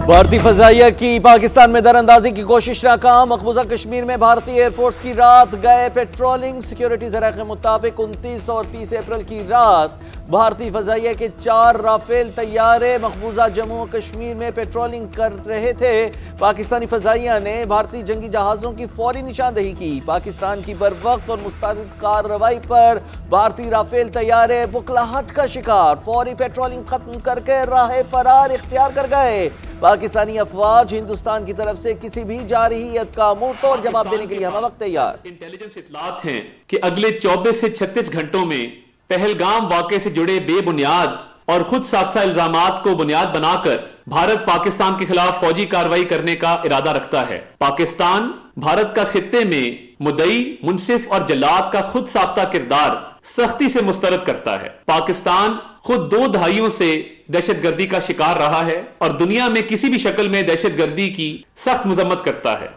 भारतीय फजाइया की पाकिस्तान में दरअंदाजी की कोशिश नाकाम। मकबूजा कश्मीर में भारतीय एयरफोर्स की रात गए पेट्रोलिंग। सिक्योरिटी जराये के मुताबिक 29 और 30 अप्रैल की रात भारतीय फजाइया के 4 राफेल तैयारे मकबूजा जम्मू और कश्मीर में पेट्रोलिंग कर रहे थे। पाकिस्तानी फजाइया ने भारतीय जंगी जहाजों की फौरी निशानदेही की। पाकिस्तान की बरवक्त और मुस्तैद कार्रवाई पर भारतीय राफेल तैयारे बुखलाहट का शिकार। फौरी पेट्रोलिंग खत्म करके राह फरार इख्तियार कर गए। पाकिस्तानी अफवाज हिंदुस्तान की तरफ से किसी भी जारहियत का मुंह तोड़ जवाब देने के लिए हम वक्त तैयार। इंटेलिजेंस इत्तलात हैं कि अगले 24 से 36 घंटों में पहलगाम वाक़े से जुड़े बेबुनियाद और खुद साफसा इल्जामात को बुनियाद बनाकर भारत पाकिस्तान के खिलाफ फौजी कार्रवाई करने का इरादा रखता है। पाकिस्तान भारत का खित्ते में मुद्दई, मुंसिफ और जल्लाद का खुद साख्ता किरदार सख्ती से मुस्तरद करता है। पाकिस्तान खुद 2 दहाइयों से दहशतगर्दी का शिकार रहा है और दुनिया में किसी भी शक्ल में दहशतगर्दी की सख्त मजम्मत करता है।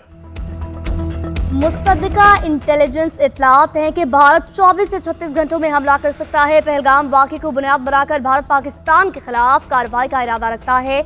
मुस्तदिका इंटेलिजेंस इत्तलात हैं कि भारत 24 से 36 घंटों में हमला कर सकता है। पहलगाम वाक़े को बुनियाद बनाकर भारत पाकिस्तान के खिलाफ कार्रवाई का इरादा रखता है।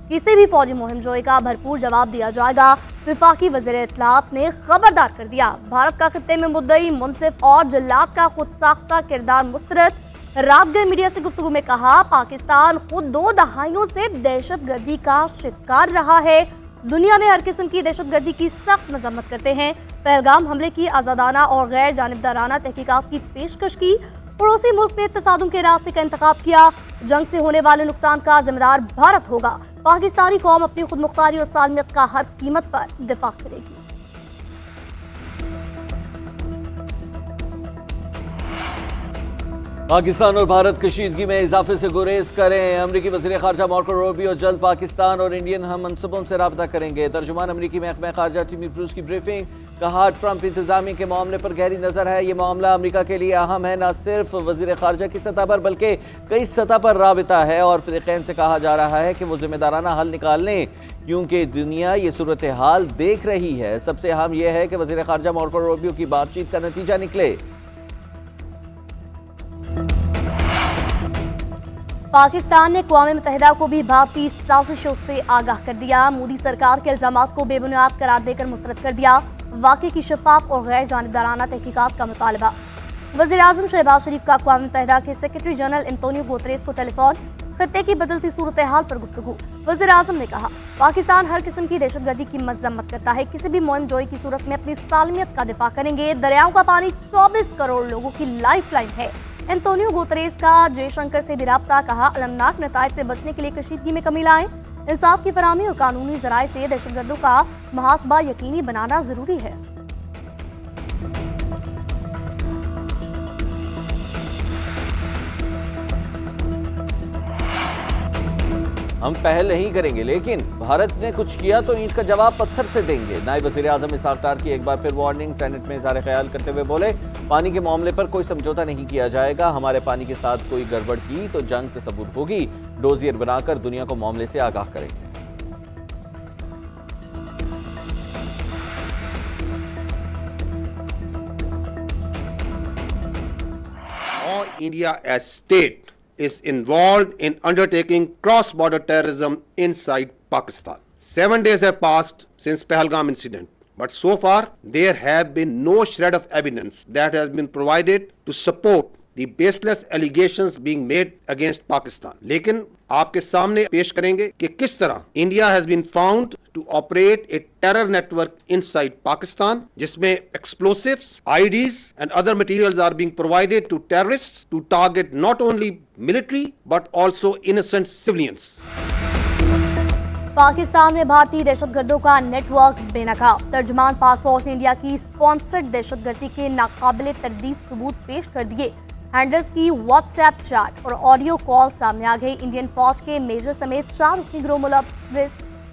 किसी भी फौजी मुहिम जोई का भरपूर जवाब दिया जाएगा। विफाकी वज़ीर इत्तलात ने खबरदार कर दिया, भारत का खित्ते में मुद्दई, मुंसिफ और जल्लाद का खुद साख्ता किरदार मुस्तरद। रावगढ़ मीडिया से गुफ्तगू में कहा, पाकिस्तान खुद 2 दहाइयों से दहशतगर्दी का शिकार रहा है। दुनिया में हर किस्म की दहशतगर्दी की सख्त मजम्मत करते हैं। पहलगाम हमले की आज़ादाना और गैर जानिबदाराना तहकीकात की पेशकश की। पड़ोसी मुल्क ने तसादुम के रास्ते का इंतखाब किया। जंग से होने वाले नुकसान का जिम्मेदार भारत होगा। पाकिस्तानी कौम अपनी खुद मुख्तारी और सालमियत का हर कीमत पर दिफा करेगी। पाकिस्तान और भारत कशीदगी में इजाफे से गुरेज करें। अमरीकी वज़ीर ख़ारजा मार्को रूबियो जल्द पाकिस्तान और इंडियन हम मनसूबों से रब्ता करेंगे। तर्जुमान अमरीकी महकमा ख़ारजा टिमी ब्रूस की ब्रीफिंग। कहा, ट्रंप इंतजामी के मामले पर गहरी नज़र है। ये मामला अमरीका के लिए अहम है, न सिर्फ वज़ीर ख़ारजा की सतह पर बल्कि कई सतह पर राबिता है। और फ़रीक़ैन से कहा जा रहा है कि वो ज़िम्मेदाराना हल निकाल लें, क्योंकि दुनिया ये सूरत हाल देख रही है। सबसे अहम यह है कि वज़ीर ख़ारजा मार्को रूबियो की बातचीत का नतीजा निकले। पाकिस्तान ने अक़वाम मुत्तहिदा को भी भारतीय साजिशों से आगाह कर दिया। मोदी सरकार के इल्जामात को बेबुनियाद करार देकर मुस्तरद कर दिया। वाक़े की शफाफ और गैर जानिबदाराना तहकीकात का मुतालबा। वज़ीर आज़म शहबाज शरीफ का अक़वाम मुत्तहिदा के सेक्रेटरी जनरल एंटोनियो गुतेरेस को टेलीफोन। खत्ते की बदलती सूरत हाल पर गुफ्तगू। वज़ीर आज़म ने कहा, पाकिस्तान हर किस्म की दहशतगर्दी की मजम्मत करता है। किसी भी मुहिम जोई की सूरत में अपनी सालमियत का दिफा करेंगे। दरियाओं का पानी 24 करोड़ लोगों की लाइफ लाइन है। एंटोनियो गुतेरेस का जयशंकर से भी राब्ता। कहा, अलमनाक नताइज से बचने के लिए कशीदगी में कमी लाएं। इंसाफ की फराहमी और कानूनी जराए से दहशतगर्दों का मुहासबा यकीनी बनाना जरूरी है। हम पहल नहीं करेंगे, लेकिन भारत ने कुछ किया तो ईंट का जवाब पत्थर से देंगे। नायब वज़ीर आज़म इसहाक डार की एक बार फिर वार्निंग। सेनेट में इज़हार ख्याल करते हुए बोले, पानी के मामले पर कोई समझौता नहीं किया जाएगा। हमारे पानी के साथ कोई गड़बड़ की तो जंग तसव्वुर होगी। डोजियर बनाकर दुनिया को मामले से आगाह करेंगे। India as state is involved in undertaking cross-border terrorism inside Pakistan. 7 days have passed since Pahalgam incident, but so far there have been no shred of evidence that has been provided to support the baseless allegations being made against Pakistan. लेकिन आपके सामने पेश करेंगे कि किस तरह India has been found to operate a terror network inside Pakistan, जिसमें explosives, IEDs and other materials are being provided to terrorists to target not only military but also innocent civilians. Pakistan में भारतीय दहशतगर्दों का नेटवर्क बेनकाब। तर्जुमान पाक फौज ने India की sponsored दहशतगर्दी के नाकाबिले तरदीद सबूत पेश कर दिए। हैंडल्स की व्हाट्सएप चैट और ऑडियो कॉल सामने आ गई। इंडियन फौज के मेजर समेत 4 रुकनी गिरोह मुलविस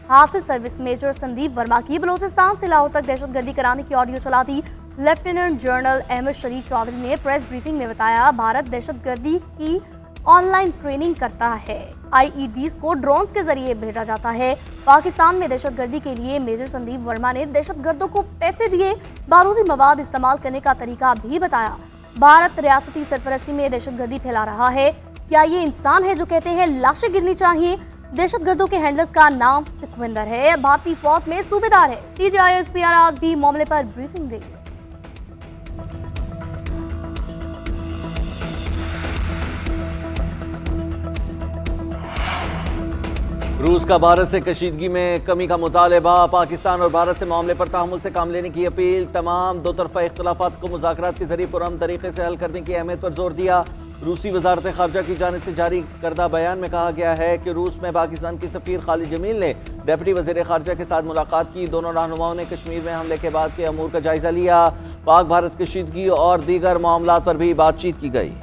हासिल सर्विस मेजर संदीप वर्मा की बलोचिस्तान से लाहौर तक दहशतगर्दी कराने की ऑडियो चला दी। लेफ्टिनेंट जनरल अहमद शरीफ चौधरी ने प्रेस ब्रीफिंग में बताया, भारत दहशतगर्दी की ऑनलाइन ट्रेनिंग करता है। आईईडीज को ड्रोन्स के जरिए भेजा जाता है। पाकिस्तान में दहशतगर्दी के लिए मेजर संदीप वर्मा ने दहशतगर्दों को पैसे दिए, बारूदी मवाद इस्तेमाल करने का तरीका भी बताया। भारत रियासती सरपरस्ती में दहशतगर्दी फैला रहा है। क्या ये इंसान है जो कहते हैं लाशें गिरनी चाहिए? दहशतगर्दों के हैंडलर्स का नाम सुखविंदर है, भारतीय फौज में सूबेदार है। TJISPR आज भी मामले पर ब्रीफिंग देगी। रूस का भारत से कशीदगी में कमी का मुतालबा, पाकिस्तान और भारत से मामले पर तहमुल से काम लेने की अपील, तमाम दो तरफा इख्तलाफात को मुज़ाकरात के जरिए पुरअमन तरीके से हल करने की अहमियत पर जोर दिया। रूसी वजारत खारजा की जानिब से जारी करदा बयान में कहा गया है कि रूस में पाकिस्तान की सफीर खालिद जमील ने डिप्टी वज़ीर खारजा के साथ मुलाकात की। दोनों रहनुमाओं ने कश्मीर में हमले के बाद के अमूर का जायजा लिया। पाक भारत कशीदगी और दीगर मामलात पर भी बातचीत की गई।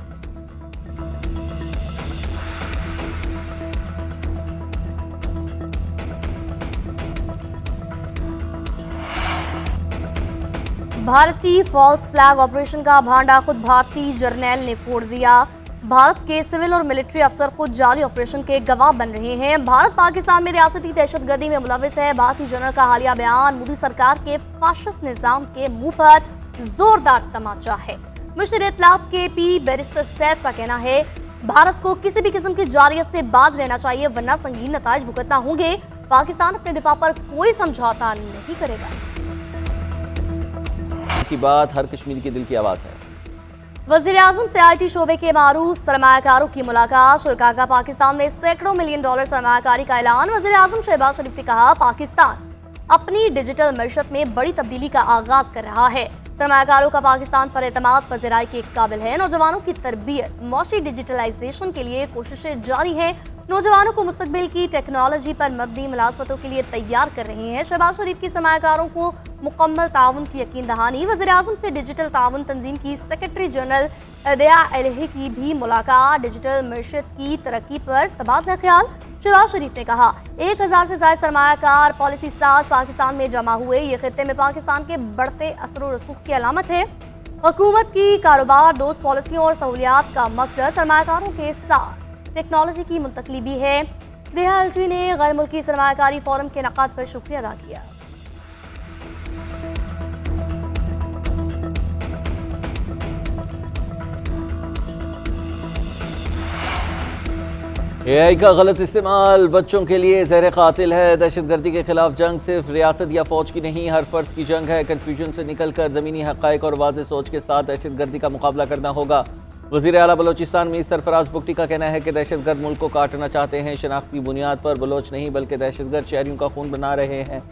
भारतीय फॉल्स फ्लैग ऑपरेशन का भांडा खुद भारतीय जर्नैल ने फोड़ दिया। भारत के सिविल और मिलिट्री अफसर खुद जाली ऑपरेशन के गवाह बन रहे हैं। भारत पाकिस्तान में रियासती दहशतगर्दी में मुलविस है। भारतीय जनरल का हालिया बयान मोदी सरकार के फाशिस्ट निजाम के मुंह पर जोरदार तमाचा है। मुश्तिर इत्तलात KP बैरिस्टर सैफ का कहना है, भारत को किसी भी किस्म की जारियत से बाज रहना चाहिए, वरना संगीन नताइज भुगतना होंगे। पाकिस्तान अपने दिफा पर कोई समझौता नहीं करेगा। की बात हर कश्मीरी के दिल की आवाज है। वज़ीर आज़म से IT शोबे के मारूफ सरमायाकारों की मुलाकात, शुरका का पाकिस्तान में सैकड़ों मिलियन डॉलर सरमायाकारी का ऐलान। वज़ीर आज़म शहबाज शरीफ ने कहा, पाकिस्तान अपनी डिजिटल मैशत में बड़ी तब्दीली का आगाज कर रहा है। सरमायाकारों का पाकिस्तान पर एतमाद पज़ीराई के काबिल है। नौजवानों की तरबियत, मौशी डिजिटलाइजेशन के लिए कोशिशें जारी हैं। नौजवानों को मुस्तकबिल की टेक्नोलॉजी पर मबनी मुलाजमतों के लिए तैयार कर रहे हैं। शहबाज शरीफ की सरमायाकारों को मुकम्मल ताउन की यकीन दहानी। वज़ीर आज़म से डिजिटल ताउन तंजीम की सेक्रेटरी जनरल अदया अलही की भी मुलाकात, डिजिटल मैशत की तरक्की पर तबादला ख्याल। शहबाज शरीफ ने कहा, 1000 से ज्यादा सरमायाकार पॉलिसी साज पाकिस्तान में जमा हुए। ये खित्ते में पाकिस्तान के बढ़ते असर और रसूख की अलामत है। हुकूमत की कारोबार दोस्त पॉलिसियों और सहूलियात का मकसद सरमायाकारों के साथ टेक्नोलॉजी की मुंतकली भी है। DILG ने गैर मुल्की सरमायाकारी फोरम के इनेकाद पर शुक्रिया अदा किया। AI का गलत इस्तेमाल बच्चों के लिए जहर कातिल है। दहशतगर्दी के खिलाफ जंग सिर्फ रियासत या फौज की नहीं, हर फर्द की जंग है। कन्फ्यूजन से निकलकर ज़मीनी हक़ाइक़ और वाज़ेह सोच के साथ दहशतगर्दी का मुकाबला करना होगा। वज़ीर आला बलोचिस्तान मीर सरफराज बुगटी का कहना है कि दहशतगर्द मुल्क को काटना चाहते हैं। शनाख्ती बुनियाद पर बलोच नहीं बल्कि दहशतगर्द शहरियों का खून बना रहे हैं।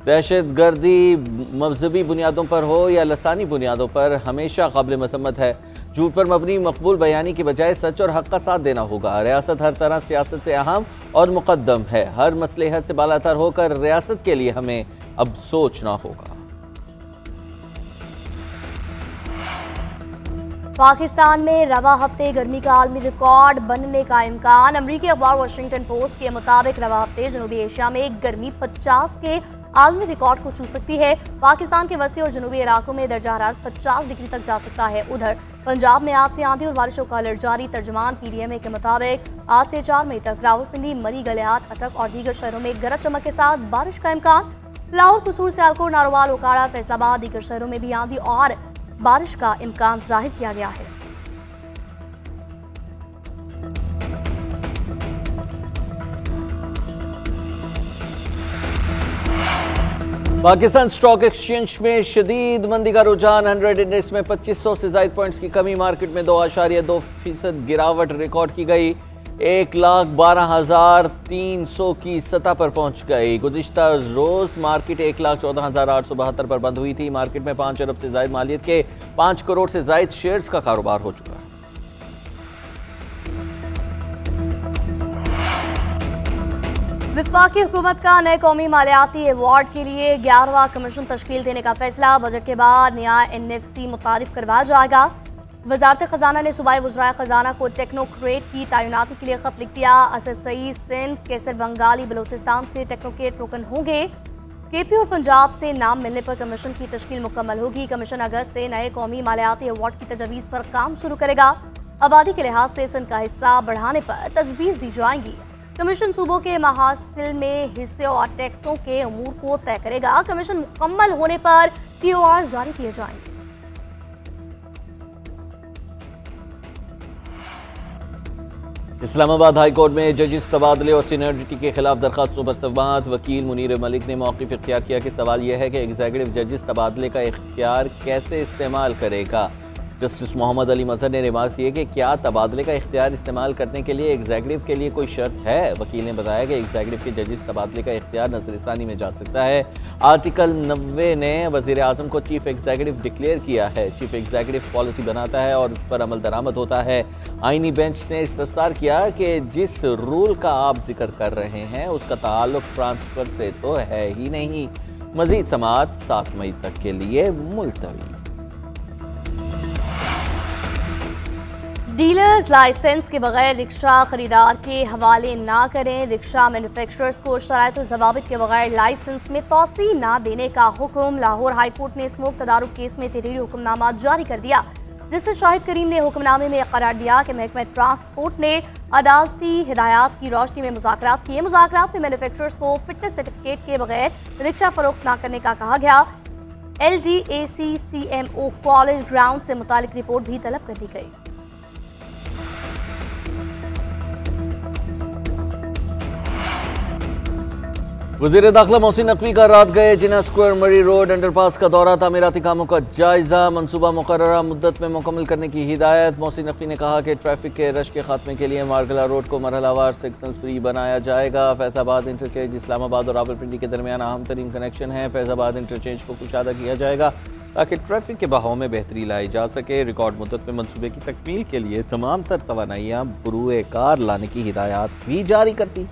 दहशतगर्दी मजहबी बुनियादों पर हो या लसानी बुनियादों पर हमेशा काबिल मसम्मत है। झूठ पर मबनी मकबूल बयानी की बजाय सच और हक का साथ देना होगा। रियासत हर तरह सियासत से अहम और मुकद्दम है। हर मसलहत से बालातर होकर रियासत के लिए हमें अब सोचना होगा। पाकिस्तान में रवा हफ्ते गर्मी का आलमी रिकॉर्ड बनने का इम्कान। अमरीकी अखबार वाशिंगटन पोस्ट के मुताबिक रवा हफ्ते जनूबी एशिया में गर्मी 50 के आलमी रिकॉर्ड को छू सकती है। पाकिस्तान के वस्ती और जनूबी इलाकों में दर्जा हरारत 50 डिग्री तक जा सकता है। उधर पंजाब में आज से आंधी और बारिशों का अलर्ट जारी। तर्जुमान PDMA के मुताबिक आज से 4 मई तक रावलपिंडी, मरी, गलियात, अटक और दीगर शहरों में गरज चमक के साथ बारिश का इम्कान। लाहौर, कसूर, सियालकोट, नारोवाल, ओकाड़ा, फैसलाबाद, दीगर शहरों में भी आंधी और बारिश का इम्कान जाहिर किया गया है। पाकिस्तान स्टॉक एक्सचेंज में शदीद मंदी का रुझान। 100 इंडेक्स में 2500 से ज्यादा पॉइंट्स की कमी। मार्केट में 2.2% गिरावट रिकॉर्ड की गई। 1,12,300 की सतह पर पहुंच गई। गुज़िश्ता रोज मार्केट 1,14,872 पर बंद हुई थी। मार्केट में 5 अरब से ज्यादा मालियत के 5 करोड़ से ज्यादा शेयर्स का कारोबार हो चुका है। वफाकी हुकूमत का नए कौमी मालियाती अवार्ड के लिए 11वां कमीशन तश्कील देने का फैसला। बजट के बाद नया NFC मुतारिफ करवाया जाएगा। वजारत खजाना ने सूबाई वज़राए खजाना को टेक्नोक्रेट की तैनाती के लिए खत लिख दिया। असद सईद सिंध, कैसर बंगाली बलोचिस्तान से टेक्नोक्रेट रुकन होंगे। KP और पंजाब से नाम मिलने पर कमीशन की तश्कील मुकम्मल होगी। कमीशन अगस्त से नए कौमी मालियाती अवार्ड की तजवीज़ पर काम शुरू करेगा। आबादी के लिहाज से सिंध का हिस्सा बढ़ाने पर तजवीज़ दी जाएंगी। कमीशन सूबों के महासिल में हिस्से और टैक्सों के अमूर को तय करेगा। कमीशन मुकम्मल होने पर TOR जारी किए जाएंगे। इस्लामाबाद हाई कोर्ट में जजिस तबादले और सीनियरिटी के खिलाफ दरखास्तों पर समाअत। वकील मुनीर मलिक ने मौक़िफ़ इख्तियार किया कि सवाल यह है कि एग्जीक्यूटिव जजिस तबादले का इख्तियार कैसे इस्तेमाल करेगा। जस्टिस मोहम्मद अली मजहर ने रिमार्क दिए कि क्या तबादले का इख्तियार इस्तेमाल करने के लिए एग्जीक्यूटिव के लिए कोई शर्त है। वकील ने बताया कि एग्जीक्यूटिव के जजिस तबादले का इख्तियार नज़रसानी में जा सकता है। आर्टिकल 90 ने वज़ीर आज़म को चीफ एग्जीक्यूटिव डिक्लेयर किया है। चीफ एग्जीक्यूटिव पॉलिसी बनाता है और उस पर अमल दरामद होता है। आईनी बेंच ने इस्तफसार किया कि जिस रूल का आप जिक्र कर रहे हैं उसका ताल्लुक ट्रांसफर से तो है ही नहीं। मज़ीद समाअत 7 मई तक के लिए मुलतवी। डीलर्स लाइसेंस के बगैर रिक्शा खरीदार के हवाले ना करें। रिक्शा मैन्युफैक्चरर्स को शराइत और ज़वाबित के बगैर लाइसेंस में तोसी ना देने का हुक्म। लाहौर हाई कोर्ट ने स्मोक तदारुक केस में तहरीरी हुक्मनामा जारी कर दिया, जिससे शाहिद करीम ने हुक्मनामे में करार दिया कि महकमा ट्रांसपोर्ट ने अदालती हिदायत की रोशनी में मुज़ाकरात किए। मुज़ाकरात में मैन्युफैक्चरर्स को फिटनेस सर्टिफिकेट के बगैर रिक्शा फरोख्त ना करने का कहा गया। LDAC-CMO कॉलेज ग्राउंड से मुतालिक रिपोर्ट भी तलब कर दी गई। वज़ीर दाखिला मोहसिन नकवी का रात गए जिना स्क्वायर मरी रोड अंडरपास का दौरा। तामीराती कामों का जायजा। मनसूबा मुकर्ररा मुद्दत में मुकम्मल करने की हिदायत। मोहसिन नकवी ने कहा कि ट्रैफिक के रश के खात्मे के लिए मार्गला रोड को मरहलावार सिग्नल फ्री बनाया जाएगा। फैजाबाद इंटरचेंज इस्लामाबाद और रावलपिंडी के दरमियान अहम तरीन कनेक्शन है। फैजाबाद इंटरचेंज को कुशादा किया जाएगा ताकि ट्रैफिक के बहाव में बेहतरी लाई जा सके। रिकॉर्ड मुद्दत में मनसूबे की तकमील के लिए तमाम तर तवानाइयाँ बरूए कार लाने की हिदायत भी जारी करती।